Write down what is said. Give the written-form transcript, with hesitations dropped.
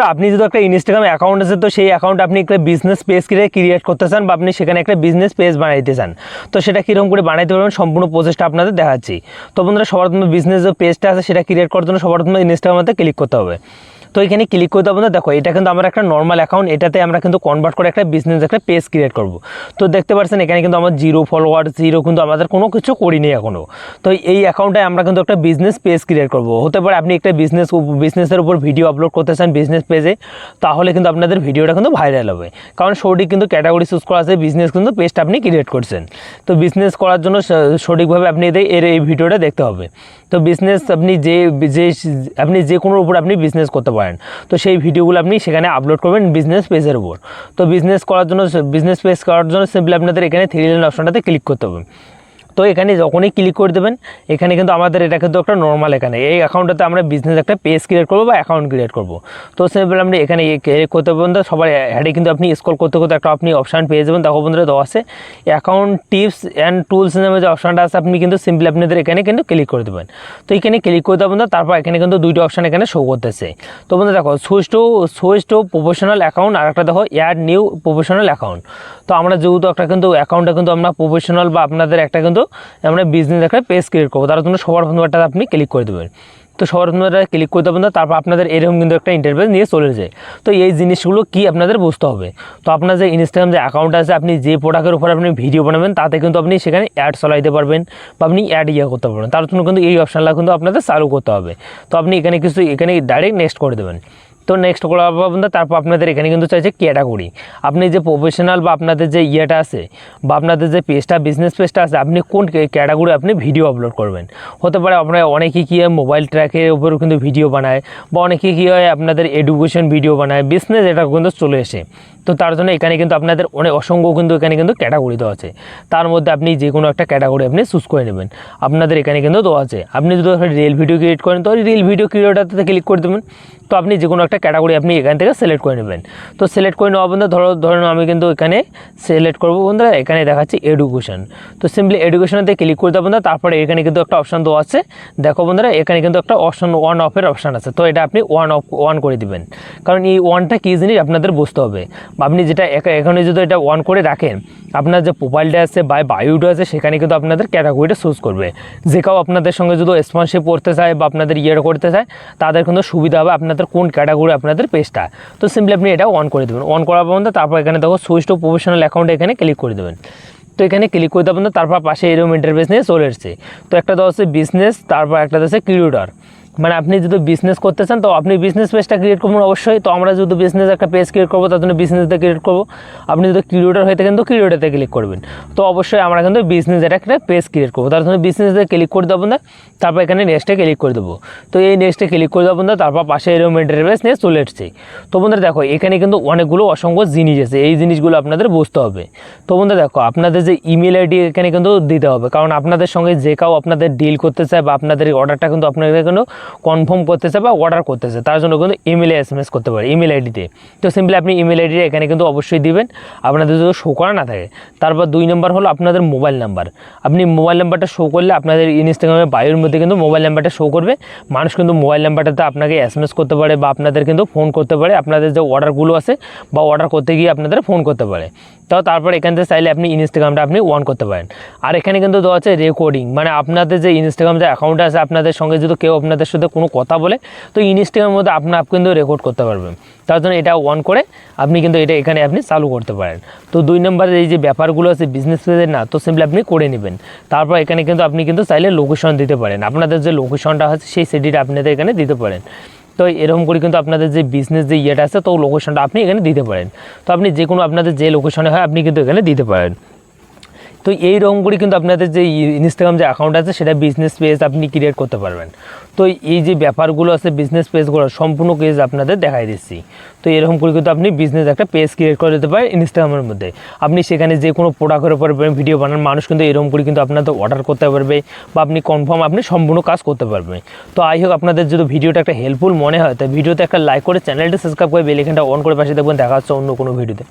বন্ধুরা আপনি যদি একটা ইনস্টাগ্রাম অ্যাকাউন্ট আছে তো সেই অ্যাকাউন্ট আপনি একটা বিজনেস পেজ ক্রিয়েট করতে চান বা আপনি সেখানে একটা বিজনেস পেজ বানাইতে চান, তো সেটা কীরকম করে বানাইতে পারবেন সম্পূর্ণ প্রসেসটা আপনাদের দেখাচ্ছি। তো বন্ধুরা সবার প্রথমে বিজনেস যে পেজটা আছে সেটা ক্রিয়েট করার জন্য সবার প্রথমে ইনস্টাগ্রামে ক্লিক করতে হবে। তো এখানে ক্লিক করতে হবে না, দেখো এটা কিন্তু আমার একটা নর্মাল অ্যাকাউন্ট, এটাতে আমরা কিন্তু কনভার্ট করে একটা বিজনেস একটা পেজ ক্রিয়েট করব। তো দেখতে পাচ্ছেন এখানে কিন্তু আমার 0 ফলোয়ার, 0 কিন্তু আমাদের কোনো কিছু করিনি এখনও। তো এই অ্যাকাউন্টে আমরা কিন্তু একটা বিজনেস পেজ ক্রিয়েট করব। হতে পারে আপনি একটা বিজনেসের উপর ভিডিও আপলোড করতে চান বিজনেস পেজে, তাহলে কিন্তু আপনাদের ভিডিওটা কিন্তু ভাইরাল হবে, কারণ সঠিক কিন্তু ক্যাটাগরি চুজ করা আছে, বিজনেস কিন্তু পেজটা আপনি ক্রিয়েট করছেন। তো বিজনেস করার জন্য সঠিকভাবে আপনি এই ভিডিওটা দেখতে হবে। তো বিজনেস আপনি যে কোনোর উপর আপনি বিজনেস করতে পারেন, তো সেই ভিডিওগুলো আপনি সেখানে আপলোড করবেন বিজনেস পেজের উপর। তো বিজনেস পেজ করার জন্য সিম্পলি আপনাদের এখানে 3 লাইন অপশনটাতে ক্লিক করতে হবে। তো এখানে যখনই ক্লিক করে দেবেন এখানে কিন্তু আমাদের এটা কিন্তু একটা নর্মাল, এখানে এই অ্যাকাউন্টটাতে আমরা বিজনেস একটা পেজ ক্রিয়েট করবো বা অ্যাকাউন্ট ক্রিয়েট করবো। তো সিম্পল আপনি এখানে ক্লিক করতে পারবেন। সবার অ্যাডে কিন্তু আপনি স্ক্রল করতে করতে একটা আপনি অপশান পেয়ে যাবেন, দেখো বন্ধুরা দেওয়া আছে অ্যাকাউন্ট টিপস অ্যান্ড টুলস নামে যে অপশানটা আছে, আপনি কিন্তু সিম্পলি আপনাদের এখানে কিন্তু ক্লিক করে দেবেন। তো এখানে ক্লিক করতে পারবেন, তারপর এখানে কিন্তু 2টি অপশান এখানে শো করতেছে। তো বন্ধুরা দেখো সুইচ টু প্রফেশনাল অ্যাকাউন্ট, আর একটা দেখো অ্যাড নিউ প্রফেশনাল অ্যাকাউন্ট। তো আমরা যেহেতু একটা কিন্তু অ্যাকাউন্টটা কিন্তু আমরা প্রফেশনাল বা আপনাদের একটা কিন্তু আমরা বিজনেস একটা পেজ ক্রিয়েট করবো, তার জন্য সবার প্রথমটা আপনি ক্লিক করে দেবেন। তো সবার প্রথমটা ক্লিক করতে হবে না, তারপর আপনাদের এরকম কিন্তু একটা ইন্টারফেস নিয়ে চলে যায়। তো এই জিনিসগুলো কি আপনাদের বুঝতে হবে। তো আপনার যে ইনস্টাগ্রাম যে অ্যাকাউন্ট আছে, আপনি যে প্রোডাক্টের উপর আপনি ভিডিও বানাবেন তাতে কিন্তু আপনি সেখানে অ্যাড চালাইতে পারবেন বা আপনি অ্যাড করতে পারবেন, তার জন্য কিন্তু এই অপশানটা কিন্তু আপনাদের চালু করতে হবে। তো আপনি এখানে ডাইরেক্ট নেক্সট করে দেবেন। তো নেক্সট করার পর তারপর আপনাদের এখানে কিন্তু চাইছে ক্যাটাগরি, আপনি যে প্রফেশনাল বা আপনাদের যে ইয়েটা আছে বা আপনাদের যে পেজটা বিজনেস পেজটা আছে, আপনি কোন ক্যাটাগরি আপনি ভিডিও আপলোড করবেন। হতে পারে আপনার অনেকেই কী হয় মোবাইল ট্র্যাকের উপরেও কিন্তু ভিডিও বানায়, বা অনেকে কী হয় আপনাদের এডুকেশন ভিডিও বানায়, বিজনেস এটা কিন্তু চলে এসে। তো তার জন্য এখানে কিন্তু আপনাদের অসংখ্য কিন্তু এখানে কিন্তু ক্যাটাগরি দেওয়া আছে, তার মধ্যে আপনি যে কোনো একটা ক্যাটাগরি আপনি চুজ করে নেবেন। আপনাদের এখানে কিন্তু দেওয়া আছে, আপনি যদি রিল ভিডিও ক্রিয়েট করেন তো রিল ভিডিও ক্রিয়েটারতে ক্লিক করে দেবেন। তো আপনি যে কোনো একটা ক্যাটাগরি আপনি এখান থেকে সিলেক্ট করে নেবেন। তো সিলেক্ট করে নেওয়া বন্ধু ধরুন আমি কিন্তু এখানে সিলেক্ট করবো বন্ধুরা, এখানে দেখাচ্ছি এডুকেশন। তো সিম্পলি এডুকেশনেতে ক্লিক করে দেবো, তারপরে এখানে কিন্তু একটা অপশান দেওয়া আছে, দেখো বন্ধুরা এখানে কিন্তু একটা অপশান অন অফের অপশান আছে। তো এটা আপনি অন করে দিবেন, কারণ এই অনটা কী জিনিস আপনাদের বুঝতে হবে। আপনি যেটা এখানে যদি এটা অন করে রাখেন, আপনার যে প্রোফাইলটা আছে বা বায়োটা আছে সেখানে কিন্তু আপনাদের ক্যাটাগরিটা চুজ করবে। যে কেউ আপনাদের সঙ্গে যদি স্পন্সরশিপ করতে চায় বা আপনাদের করতে চায়, তাদের কিন্তু সুবিধা হবে আপনাদের কোন ক্যাটাগরি আপনাদের পেজটা। তো সিম্পলি আপনি এটা অন করে দেবেন। অন করার পর তারপর এখানে দেখো সুইচ টু প্রফেশনাল অ্যাকাউন্ট এখানে ক্লিক করে দেবেন। তো এখানে ক্লিক করে দেবেন, তারপর পাশে এরকম ইন্টারফেস নিয়ে চলে এসছে। তো একটা দেওয়া হচ্ছে বিজনেস, তারপর একটা দেওয়া হচ্ছে ক্রিয়েটর, মানে আপনি যদি বিজনেস করতে চান তো আপনি বিজনেস পেজটা ক্রিয়েট করবেন অবশ্যই। তো আমরা যদি বিজনেস একটা পেজ ক্রিয়েট করবো তার জন্য বিজনেসটা ক্রিয়েট করবো। আপনি যদি ক্রিয়েটর হয়ে থাকেন তো ক্রিয়েটরতে ক্লিক করবেন। তো অবশ্যই আমরা কিন্তু বিজনেস একটা পেজ ক্রিয়েট করবো, তার জন্য বিজনেসে ক্লিক করে দেবো না, তারপর এখানে নেক্সটে ক্লিক করে দেবো। তো এই নেক্সটে ক্লিক করে দেবো না, তারপর পাশে এরকম ইন্টারফেস নিয়ে চলে এসছে। তো বন্ধুরা দেখো এখানে কিন্তু অনেকগুলো অসংখ্য জিনিস আছে, এই জিনিসগুলো আপনাদের বুঝতে হবে। তো বন্ধুরা দেখো আপনাদের যে ইমেল আইডি এখানে কিন্তু দিতে হবে, কারণ আপনাদের সঙ্গে যে কেউ আপনাদের ডিল করতে চায় বা আপনাদের অর্ডারটা কিন্তু আপনাদের কিন্তু কনফার্ম করতে চায় বা অর্ডার করতে চায়, তার জন্য কিন্তু ইমেলে SMS করতে পারে ইমেল আইডিতে। তো সিম্পলি আপনি ইমেল আইডিটা এখানে কিন্তু অবশ্যই দিবেন, আপনাদের যদি শো করা না থাকে। তারপর 2 নম্বর হলো আপনাদের মোবাইল নাম্বার। আপনি মোবাইল নাম্বারটা শো করলে আপনাদের ইনস্টাগ্রামের বায়োর মধ্যে কিন্তু মোবাইল নাম্বারটা শো করবে। মানুষ কিন্তু মোবাইল নাম্বারটাতে আপনাকে SMS করতে পারে বা আপনাদের কিন্তু ফোন করতে পারে, আপনাদের যে অর্ডারগুলো আছে বা অর্ডার করতে গিয়ে আপনাদের ফোন করতে পারে। তো তারপর এখান থেকে চাইলে আপনি ইনস্টাগ্রামটা আপনি অন করতে পারেন। আর এখানে কিন্তু দেওয়া আছে রেকর্ডিং, মানে আপনাদের যে ইনস্টাগ্রাম যে অ্যাকাউন্ট আছে আপনাদের সঙ্গে যদি কেউ আপনাদের সাথে কোনো কথা বলে তো ইনস্টাগ্রামের মধ্যে আপনি কিন্তু রেকর্ড করতে পারবেন। তার জন্য এটা অন করে আপনি কিন্তু এটা এখানে আপনি চালু করতে পারেন। তো 2 নম্বরের এই যে ব্যাপারগুলো আছে বিজনেস পেজের না, তো সিম্পলি আপনি করে নেবেন। তারপর এখানে কিন্তু আপনি কিন্তু চাইলে লোকেশন দিতে পারেন, আপনাদের যে লোকেশনটা আছে সেই সিটিটা আপনাদের এখানে দিতে পারেন। তো এরকম করে কিন্তু আপনাদের যে বিজনেস যে ইয়েটা আছে তো লোকেশনটা আপনি এখানে দিতে পারেন। তো আপনি যে কোনো আপনাদের যে লোকেশনে হয় আপনি কিন্তু এখানে দিতে পারেন। তো এই রকম করে কিন্তু আপনাদের যে ইনস্টাগ্রাম যে অ্যাকাউন্ট আছে সেটা বিজনেস পেজ আপনি ক্রিয়েট করতে পারবেন। তো এই যে ব্যাপারগুলো আছে বিজনেস পেজগুলো সম্পূর্ণ পেজ আপনাদের দেখাই দিচ্ছি। তো এরকম করে কিন্তু আপনি বিজনেস একটা পেজ ক্রিয়েট করে দিতে পারেন ইনস্টাগ্রামের মধ্যে। আপনি সেখানে যে কোনো প্রোডাক্টের উপর ভিডিও বানান, মানুষ কিন্তু এরকম করে কিন্তু আপনাদের অর্ডার করতে পারবে বা আপনি কনফার্ম আপনি সম্পূর্ণ কাজ করতে পারবেন। তো আই হোক আপনাদের যদি ভিডিওটা একটা হেল্পফুল মনে হয় তো ভিডিওতে একটা লাইক করে চ্যানেলটা সাবস্ক্রাইব করে বেল আইকনটা অন করে পাশে দেখবেন। দেখা হচ্ছে অন্য কোনো ভিডিওতে।